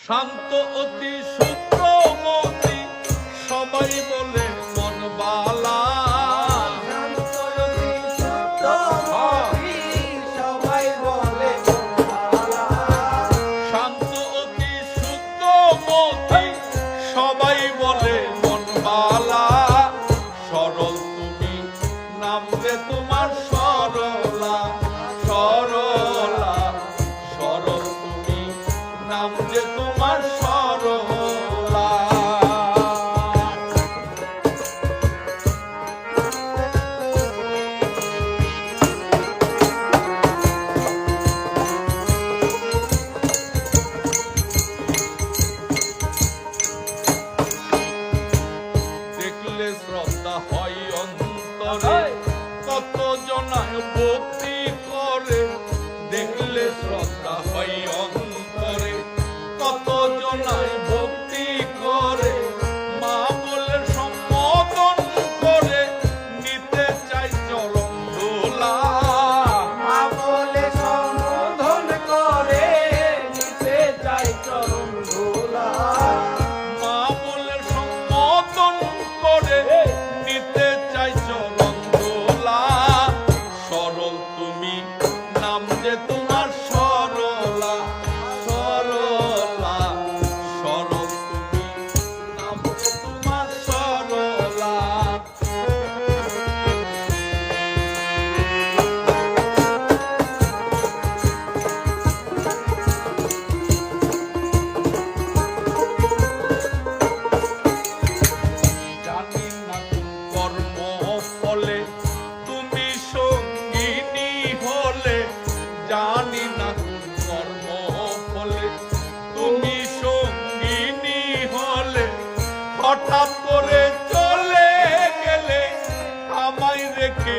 শান্ত অতি সূত্রমতি সবাই বলে মন বালা। শান্ত অতি সূত্রমতি সবাই বলে মন বালা। সরল তুমি নাম যে তোমার সরলা, সরলা সরল তুমি নাম যে তোমার সরলা। দেখলে শ্রদ্ধা হয় অন্তরে, কত জনায় ভক্তি করে। দেখলে শ্রদ্ধা হয় অন্তরে, কত জনায় ভক্তি করে। মা বলে সম্বোধন করে, নিতে চাই চরণ ধুলা। মা বলে সম্বোধন করে, নিতে চাই চরণ ধুলা। মা বলে সম্বোধন করে, নিতে চাই চরণ ধুলা। সরল তুমি নাম যে তোমার সরলা, সরলা সরল তুমি নাম যে তোমার সরলা। জানি না কোন কর্ম ফলে তুমি সঙ্গিনী হলে। জানি না কোন কর্ম ফলে তুমি সঙ্গিনী হলে। হঠাৎ করে চলে গেলে আমায় রেখে